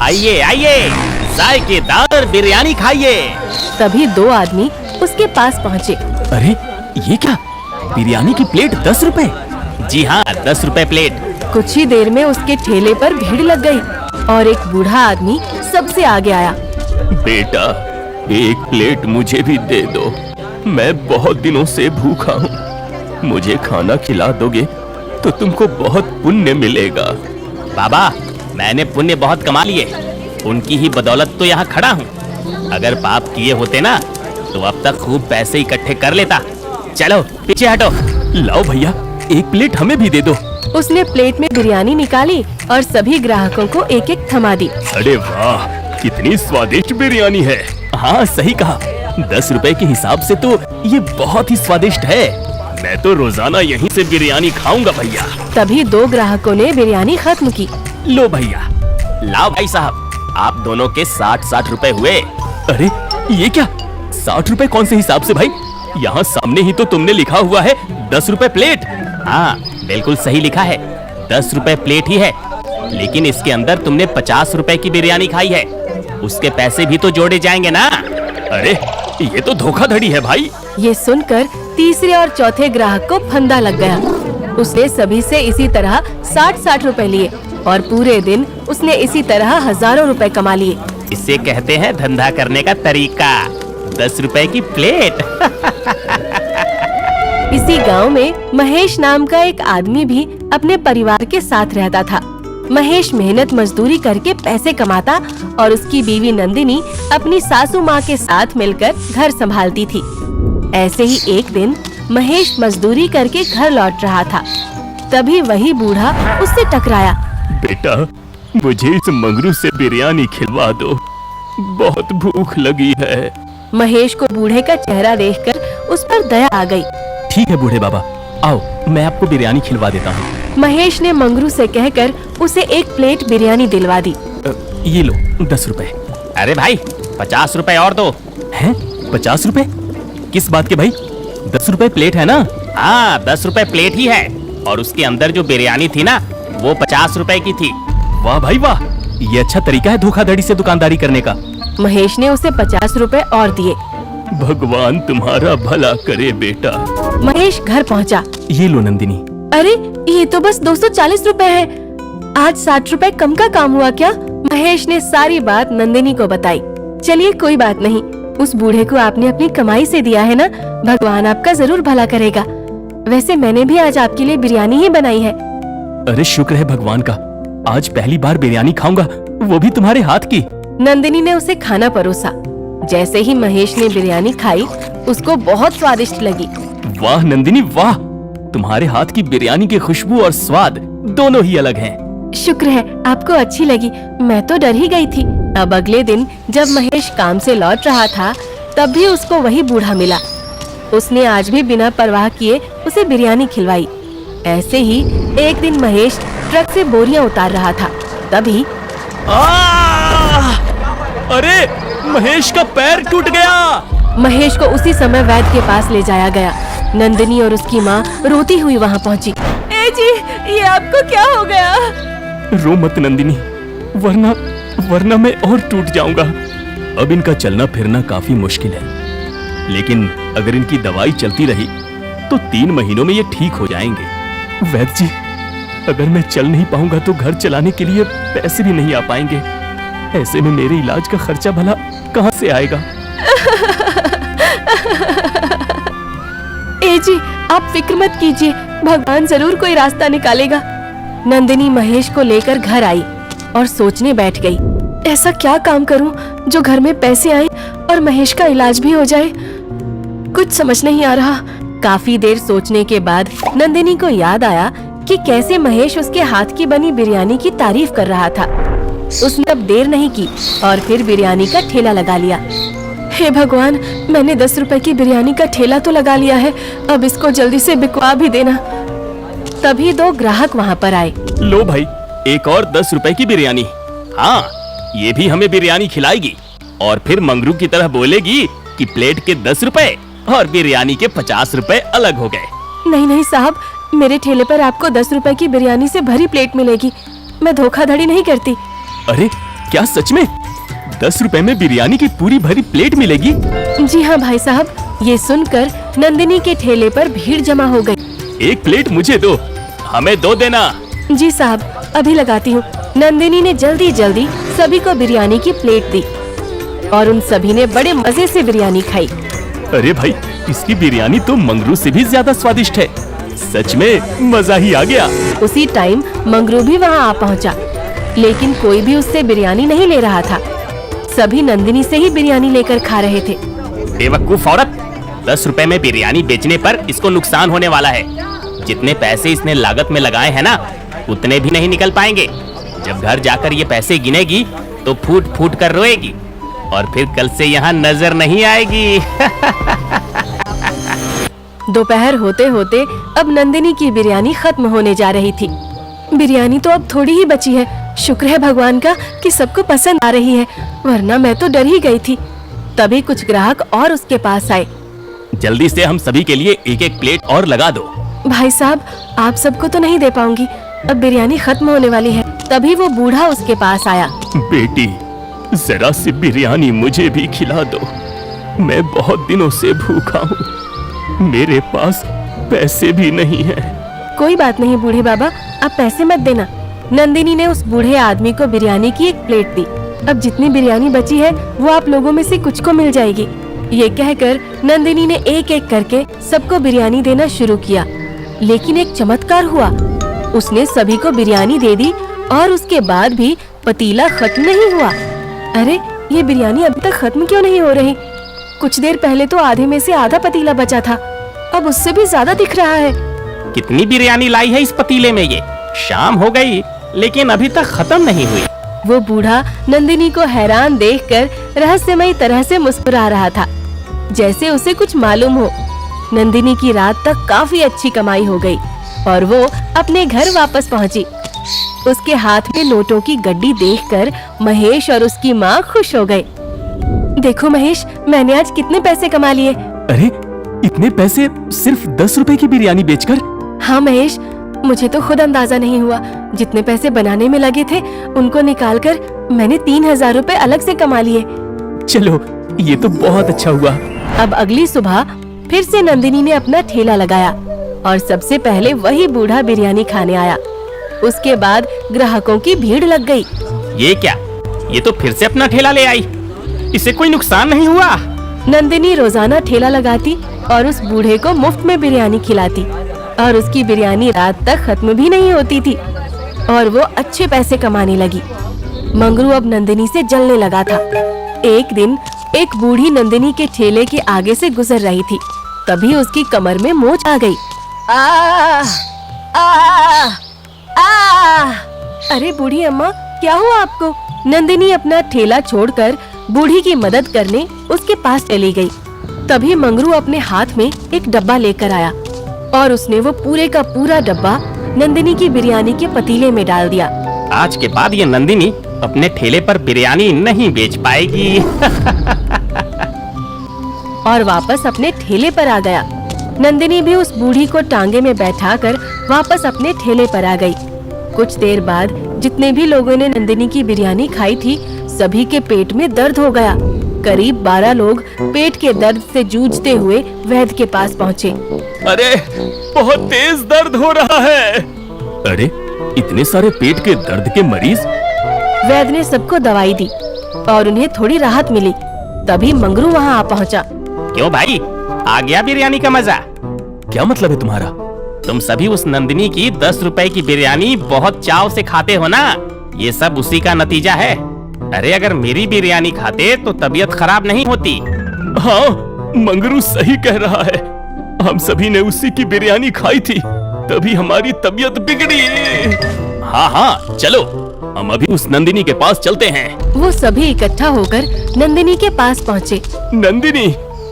आइए आइए, जायकेदार बिरयानी खाइए। तभी 2 आदमी उसके पास पहुँचे। अरे ये क्या, बिरयानी की प्लेट 10 रुपए? जी हाँ, 10 रुपए प्लेट। कुछ ही देर में उसके ठेले पर भीड़ लग गई और एक बूढ़ा आदमी सबसे आगे आया। बेटा, एक प्लेट मुझे भी दे दो, मैं बहुत दिनों से भूखा हूँ। मुझे खाना खिला दोगे तो तुमको बहुत पुण्य मिलेगा। बाबा, मैंने पुण्य बहुत कमा लिए, उनकी ही बदौलत तो यहाँ खड़ा हूँ। अगर पाप किए होते ना तो अब तक खूब पैसे इकट्ठे कर लेता। चलो पीछे हटो। लाओ भैया, एक प्लेट हमें भी दे दो। उसने प्लेट में बिरयानी निकाली और सभी ग्राहकों को एक एक थमा दी। अरे वाह, कितनी स्वादिष्ट बिरयानी है। हाँ सही कहा, 10 रुपए के हिसाब से तो ये बहुत ही स्वादिष्ट है। मैं तो रोजाना यहीं से बिरयानी खाऊंगा भैया। तभी 2 ग्राहकों ने बिरयानी खत्म की। लो भैया। लाओ भाई साहब, आप दोनों के 60-60 रुपए हुए। अरे ये क्या, 60 रुपए कौन से हिसाब से भाई? यहाँ सामने ही तो तुमने लिखा हुआ है 10 रुपए प्लेट। हाँ बिल्कुल सही लिखा है, 10 रुपए प्लेट ही है, लेकिन इसके अंदर तुमने 50 रुपए की बिरयानी खाई है, उसके पैसे भी तो जोड़े जाएंगे ना। अरे ये तो धोखाधड़ी है भाई। ये सुनकर तीसरे और चौथे ग्राहक को फंदा लग गया। उसने सभी से इसी तरह 60-60 रुपए लिए और पूरे दिन उसने इसी तरह हजारों रुपए कमा लिए। इसे कहते हैं धंधा करने का तरीका, 10 रुपए की प्लेट। इसी गांव में महेश नाम का एक आदमी भी अपने परिवार के साथ रहता था। महेश मेहनत मजदूरी करके पैसे कमाता और उसकी बीवी नंदिनी अपनी सासू माँ के साथ मिलकर घर संभालती थी। ऐसे ही एक दिन महेश मजदूरी करके घर लौट रहा था, तभी वही बूढ़ा उससे टकराया। बेटा, मुझे इस मंगरू से बिरयानी खिलवा दो, बहुत भूख लगी है। महेश को बूढ़े का चेहरा देखकर उस पर दया आ गई। ठीक है बूढ़े बाबा, आओ मैं आपको बिरयानी खिलवा देता हूँ। महेश ने मंगरू से कहकर उसे एक प्लेट बिरयानी दिलवा दी। ये लो 10 रुपए। अरे भाई 50 रुपए और दो। हैं? 50 रुपए? किस बात के भाई? 10 रुपए प्लेट है ना? हाँ 10 रुपए प्लेट ही है, और उसके अंदर जो बिरयानी थी ना वो 50 रुपए की थी। वाह भाई वाह, ये अच्छा तरीका है धोखाधड़ी से दुकानदारी करने का। महेश ने उसे 50 रुपए और दिए। भगवान तुम्हारा भला करे बेटा। महेश घर पहुंचा। ये लो नंदिनी। अरे ये तो बस 240 रुपए है, आज 60 रुपए कम का काम हुआ क्या? महेश ने सारी बात नंदिनी को बताई। चलिए कोई बात नहीं, उस बूढ़े को आपने अपनी कमाई से दिया है ना, भगवान आपका जरूर भला करेगा। वैसे मैंने भी आज आपके लिए बिरयानी ही बनाई है। अरे शुक्र है भगवान का, आज पहली बार बिरयानी खाऊंगा, वो भी तुम्हारे हाथ की। नंदिनी ने उसे खाना परोसा। जैसे ही महेश ने बिरयानी खाई उसको बहुत स्वादिष्ट लगी। वाह नंदिनी वाह, तुम्हारे हाथ की बिरयानी की खुशबू और स्वाद दोनों ही अलग हैं। शुक्र है आपको अच्छी लगी, मैं तो डर ही गई थी। अब अगले दिन जब महेश काम से लौट रहा था तब भी उसको वही बूढ़ा मिला। उसने आज भी बिना परवाह किए उसे बिरयानी खिलवाई। ऐसे ही एक दिन महेश ट्रक से बोरियां उतार रहा था, तभी अरे महेश का पैर टूट गया। महेश को उसी समय वैद्य के पास ले जाया गया। नंदिनी और उसकी माँ रोती हुई वहाँ पहुँची। ए जी, ये आपको क्या हो गया? रो मत नंदिनी, वरना मैं और टूट जाऊंगा। अब इनका चलना फिरना काफी मुश्किल है, लेकिन अगर इनकी दवाई चलती रही तो 3 महीनों में ये ठीक हो जाएंगे। वैद्य जी, अगर मैं चल नहीं पाऊंगा तो घर चलाने के लिए पैसे भी नहीं आ पाएंगे। ऐसे में मेरे इलाज का खर्चा भला कहाँ से आएगा? ए जी, आप फिक्र मत कीजिए, भगवान जरूर कोई रास्ता निकालेगा। नंदिनी महेश को लेकर घर आई और सोचने बैठ गई, ऐसा क्या काम करूं जो घर में पैसे आए और महेश का इलाज भी हो जाए। कुछ समझ नहीं आ रहा। काफी देर सोचने के बाद नंदिनी को याद आया कि कैसे महेश उसके हाथ की बनी बिरयानी की तारीफ कर रहा था। उसने अब देर नहीं की और फिर बिरयानी का ठेला लगा लिया। हे भगवान, मैंने 10 रुपए की बिरयानी का ठेला तो लगा लिया है, अब इसको जल्दी से बिकवा भी देना। तभी 2 ग्राहक वहाँ पर आए। लो भाई, एक और 10 रुपए की बिरयानी। हाँ, ये भी हमें बिरयानी खिलाएगी और फिर मंगरू की तरह बोलेगी कि प्लेट के 10 रुपए और बिरयानी के 50 रुपए अलग हो गए। नहीं नहीं साहब, मेरे ठेले पर आपको 10 रुपए की बिरयानी से भरी प्लेट मिलेगी, मैं धोखाधड़ी नहीं करती। अरे क्या सच में 10 रुपए में बिरयानी की पूरी भरी प्लेट मिलेगी? जी हाँ भाई साहब, ये सुनकर नंदिनी के ठेले पर भीड़ जमा हो गई। एक प्लेट मुझे दो, हमें 2 देना। जी साहब, अभी लगाती हूँ। नंदिनी ने जल्दी जल्दी सभी को बिरयानी की प्लेट दी और उन सभी ने बड़े मजे से बिरयानी खाई। अरे भाई, इसकी बिरयानी तो मंगरू से भी ज्यादा स्वादिष्ट है। सच में मजा ही आ गया। उसी टाइम मंगरू भी वहाँ आ पहुँचा, लेकिन कोई भी उससे बिरयानी नहीं ले रहा था। सभी नंदिनी से ही बिरयानी लेकर खा रहे थे। बेवकूफ औरत, 10 रुपए में बिरयानी बेचने पर इसको नुकसान होने वाला है। जितने पैसे इसने लागत में लगाए हैं ना, उतने भी नहीं निकल पाएंगे। जब घर जाकर ये पैसे गिनेगी तो फूट फूट कर रोएगी और फिर कल से यहाँ नजर नहीं आएगी। दोपहर होते होते अब नंदिनी की बिरयानी खत्म होने जा रही थी। बिरयानी तो अब थोड़ी ही बची है। शुक्र है भगवान का कि सबको पसंद आ रही है, वरना मैं तो डर ही गई थी। तभी कुछ ग्राहक और उसके पास आए। जल्दी से हम सभी के लिए एक एक प्लेट और लगा दो। भाई साहब, आप सबको तो नहीं दे पाऊंगी, अब बिरयानी खत्म होने वाली है। तभी वो बूढ़ा उसके पास आया। बेटी, जरा सी बिरयानी मुझे भी खिला दो, मैं बहुत दिनों से भूखा हूँ। मेरे पास पैसे भी नहीं है। कोई बात नहीं बूढ़े बाबा, आप पैसे मत देना। नंदिनी ने उस बूढ़े आदमी को बिरयानी की एक प्लेट दी। अब जितनी बिरयानी बची है वो आप लोगों में से कुछ को मिल जाएगी। ये कहकर नंदिनी ने एक एक करके सबको बिरयानी देना शुरू किया। लेकिन एक चमत्कार हुआ, उसने सभी को बिरयानी दे दी और उसके बाद भी पतीला खत्म नहीं हुआ। अरे, ये बिरयानी अभी तक खत्म क्यों नहीं हो रही? कुछ देर पहले तो आधे में से आधा पतीला बचा था, अब उससे भी ज्यादा दिख रहा है। कितनी बिरयानी लाई है इस पतीले में? ये शाम हो गई लेकिन अभी तक खत्म नहीं हुई। वो बूढ़ा नंदिनी को हैरान देखकर रहस्यमयी तरह से मुस्कुरा रहा था, जैसे उसे कुछ मालूम हो। नंदिनी की रात तक काफी अच्छी कमाई हो गई और वो अपने घर वापस पहुंची। उसके हाथ में नोटों की गड्डी देखकर महेश और उसकी माँ खुश हो गए। देखो महेश, मैंने आज कितने पैसे कमा लिए। अरे, इतने पैसे सिर्फ 10 रुपए की बिरयानी बेचकर? हाँ महेश, मुझे तो खुद अंदाजा नहीं हुआ। जितने पैसे बनाने में लगे थे उनको निकालकर मैंने 3000 रुपए अलग से कमा लिए। चलो, ये तो बहुत अच्छा हुआ। अब अगली सुबह फिर से नंदिनी ने अपना ठेला लगाया और सबसे पहले वही बूढ़ा बिरयानी खाने आया। उसके बाद ग्राहकों की भीड़ लग गई। ये क्या? ये तो फिर से अपना ठेला ले आई। इसे कोई नुकसान नहीं हुआ? नंदिनी रोजाना ठेला लगाती और उस बूढ़े को मुफ्त में बिरयानी खिलाती और उसकी बिरयानी रात तक खत्म भी नहीं होती थी और वो अच्छे पैसे कमाने लगी। मंगरू अब नंदिनी से जलने लगा था। एक दिन एक बूढ़ी नंदिनी के ठेले के आगे से गुजर रही थी। तभी उसकी कमर में मोच आ गई। अरे बूढ़ी अम्मा, क्या हुआ आपको? नंदिनी अपना ठेला छोड़कर बूढ़ी की मदद करने उसके पास चली गई। तभी मंगरू अपने हाथ में एक डब्बा लेकर आया और उसने वो पूरे का पूरा डब्बा नंदिनी की बिरयानी के पतीले में डाल दिया। आज के बाद ये नंदिनी अपने ठेले पर बिरयानी नहीं बेच पाएगी। और वापस अपने ठेले पर आ गया। नंदिनी भी उस बूढ़ी को टांगे में बैठाकर वापस अपने ठेले पर आ गई। कुछ देर बाद जितने भी लोगों ने नंदिनी की बिरयानी खाई थी, सभी के पेट में दर्द हो गया। करीब 12 लोग पेट के दर्द से जूझते हुए वैद्य के पास पहुँचे। अरे, बहुत तेज दर्द हो रहा है। अरे, इतने सारे पेट के दर्द के मरीज? वैद्य ने सबको दवाई दी और उन्हें थोड़ी राहत मिली। तभी मंगरू वहाँ आ पहुँचा। क्यों भाई, आ गया बिरयानी का मजा? क्या मतलब है तुम्हारा? तुम सभी उस नंदिनी की 10 रुपए की बिरयानी बहुत चाव से खाते हो ना? ये सब उसी का नतीजा है। अरे, अगर मेरी बिरयानी खाते तो तबीयत खराब नहीं होती। हाँ, मंगरू सही कह रहा है। हम सभी ने उसी की बिरयानी खाई थी, तभी हमारी तबीयत बिगड़ी। हाँ हाँ, चलो हम अभी उस नंदिनी के पास चलते हैं। वो सभी इकट्ठा होकर नंदिनी के पास पहुँचे। नंदिनी,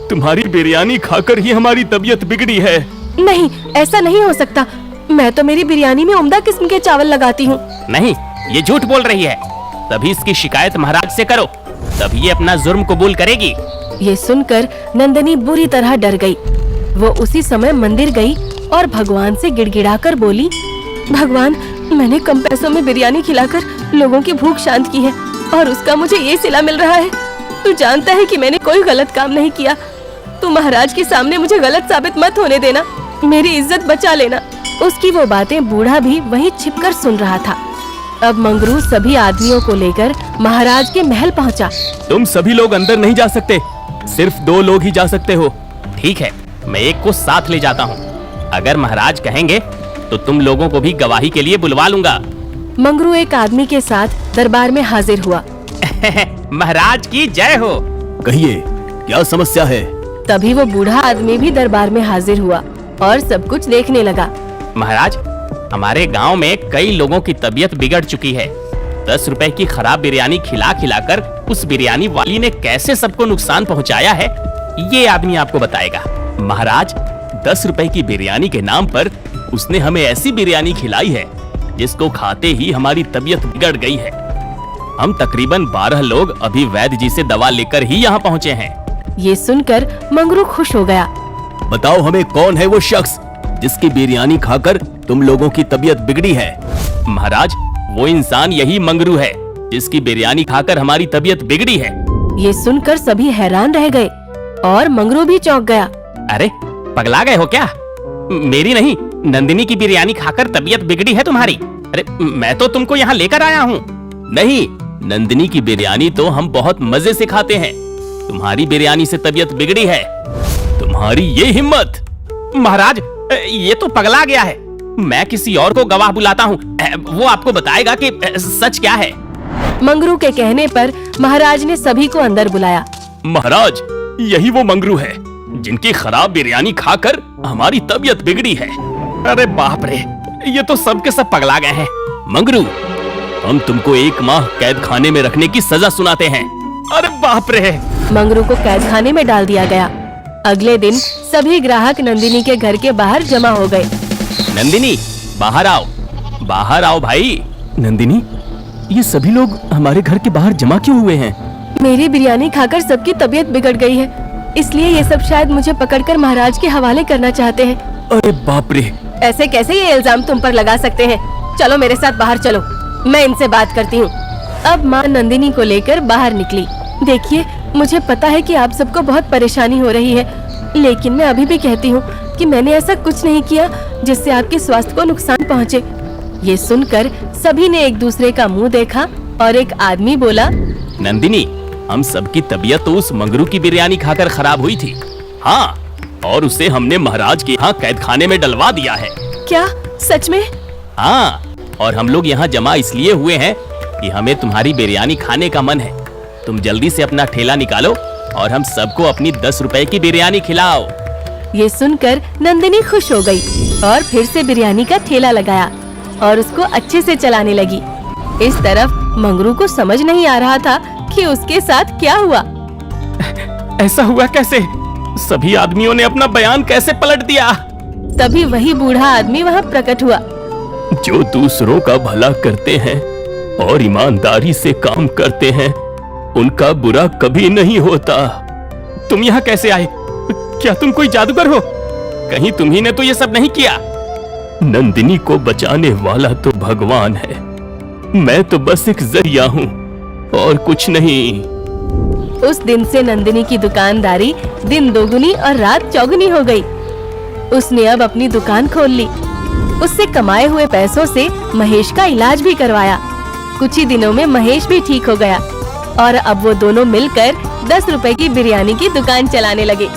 तुम्हारी बिरयानी खाकर ही हमारी तबीयत बिगड़ी है। नहीं, ऐसा नहीं हो सकता। मैं तो मेरी बिरयानी में उम्दा किस्म के चावल लगाती हूँ। नहीं, ये झूठ बोल रही है। तभी इसकी शिकायत महाराज से करो, तभी ये अपना जुर्म कबूल करेगी। ये सुनकर नंदिनी बुरी तरह डर गई। वो उसी समय मंदिर गई और भगवान से गिड़गिड़ाकर बोली, भगवान, मैंने कम पैसों में बिरयानी खिलाकर लोगों की भूख शांत की है। और उसका मुझे ये सिला मिल रहा है। तू जानता है कि मैंने कोई गलत काम नहीं किया। तू महाराज के सामने मुझे गलत साबित मत होने देना, मेरी इज्जत बचा लेना। उसकी वो बातें बूढ़ा भी वहीं छिपकर सुन रहा था। अब मंगरू सभी आदमियों को लेकर महाराज के महल पहुंचा। तुम सभी लोग अंदर नहीं जा सकते, सिर्फ 2 लोग ही जा सकते हो। ठीक है, मैं एक को साथ ले जाता हूँ। अगर महाराज कहेंगे तो तुम लोगों को भी गवाही के लिए बुलवा लूंगा। मंगरू एक आदमी के साथ दरबार में हाजिर हुआ। महाराज की जय हो। कहिए, क्या समस्या है? तभी वो बूढ़ा आदमी भी दरबार में हाजिर हुआ और सब कुछ देखने लगा। महाराज, हमारे गांव में कई लोगों की तबीयत बिगड़ चुकी है। 10 रुपए की खराब बिरयानी खिला खिलाकर उस बिरयानी वाली ने कैसे सबको नुकसान पहुंचाया है, ये आदमी आपको बताएगा। महाराज, 10 रुपए की बिरयानी के नाम पर उसने हमें ऐसी बिरयानी खिलाई है जिसको खाते ही हमारी तबीयत बिगड़ गई है। हम तकरीबन 12 लोग अभी वैद्य जी से दवा लेकर ही यहाँ पहुँचे हैं। ये सुनकर मंगरू खुश हो गया। बताओ हमें, कौन है वो शख्स जिसकी बिरयानी खाकर तुम लोगों की तबीयत बिगड़ी है? महाराज, वो इंसान यही मंगरू है जिसकी बिरयानी खाकर हमारी तबीयत बिगड़ी है। ये सुनकर सभी हैरान रह गए और मंगरू भी चौंक गया। अरे, पगला गए हो क्या? मेरी नहीं, नंदिनी की बिरयानी खाकर तबीयत बिगड़ी है तुम्हारी। अरे, मैं तो तुमको यहाँ लेकर आया हूँ। नहीं, नंदिनी की बिरयानी तो हम बहुत मजे से खाते हैं। तुम्हारी बिरयानी से तबीयत बिगड़ी है। तुम्हारी ये हिम्मत! महाराज, ये तो पगला गया है। मैं किसी और को गवाह बुलाता हूँ, वो आपको बताएगा कि सच क्या है। मंगरू के कहने पर महाराज ने सभी को अंदर बुलाया। महाराज, यही वो मंगरू है जिनकी खराब बिरयानी खाकर हमारी तबीयत बिगड़ी है। अरे बाप रे, ये तो सब के सब पगला गए हैं। मंगरू, हम तुमको 1 माह कैद खाने में रखने की सजा सुनाते हैं। अरे बाप रे! मंगरू को कैद खाने में डाल दिया गया। अगले दिन सभी ग्राहक नंदिनी के घर के बाहर जमा हो गए। नंदिनी, बाहर आओ, बाहर आओ भाई। नंदिनी, ये सभी लोग हमारे घर के बाहर जमा क्यों हुए हैं? मेरी बिरयानी खाकर सबकी तबीयत बिगड़ गई है, इसलिए ये सब शायद मुझे पकड़कर महाराज के हवाले करना चाहते हैं। अरे बाप रे! ऐसे कैसे ये इल्जाम तुम पर लगा सकते हैं? चलो मेरे साथ बाहर चलो, मैं इनसे बात करती हूँ। अब माँ नंदिनी को लेकर बाहर निकली। देखिए, मुझे पता है कि आप सबको बहुत परेशानी हो रही है, लेकिन मैं अभी भी कहती हूँ कि मैंने ऐसा कुछ नहीं किया जिससे आपके स्वास्थ्य को नुकसान पहुँचे। ये सुनकर सभी ने एक दूसरे का मुंह देखा और एक आदमी बोला, नंदिनी, हम सबकी तबीयत तो उस मंगरू की बिरयानी खाकर खराब हुई थी। हाँ, और उसे हमने महाराज के यहाँ कैद खाने में डलवा दिया है। क्या सच में? हाँ, और हम लोग यहाँ जमा इसलिए हुए हैं कि हमें तुम्हारी बिरयानी खाने का मन है। तुम जल्दी से अपना ठेला निकालो और हम सबको अपनी 10 रुपए की बिरयानी खिलाओ। ये सुनकर नंदिनी खुश हो गई और फिर से बिरयानी का ठेला लगाया और उसको अच्छे से चलाने लगी। इस तरफ मंगरू को समझ नहीं आ रहा था कि उसके साथ क्या हुआ। ऐसा हुआ कैसे? सभी आदमियों ने अपना बयान कैसे पलट दिया? तभी वही बूढ़ा आदमी वहाँ प्रकट हुआ। जो दूसरों का भला करते हैं और ईमानदारी से काम करते हैं, उनका बुरा कभी नहीं होता। तुम यहाँ कैसे आए? क्या तुम कोई जादूगर हो? कहीं तुम्ही ने तो ये सब नहीं किया। नंदिनी को बचाने वाला तो भगवान है, मैं तो बस एक जरिया हूँ और कुछ नहीं। उस दिन से नंदिनी की दुकानदारी दिन दोगुनी और रात चौगुनी हो गई। उसने अब अपनी दुकान खोल ली। उससे कमाए हुए पैसों से महेश का इलाज भी करवाया। कुछ ही दिनों में महेश भी ठीक हो गया और अब वो दोनों मिलकर 10 रुपए की बिरयानी की दुकान चलाने लगे।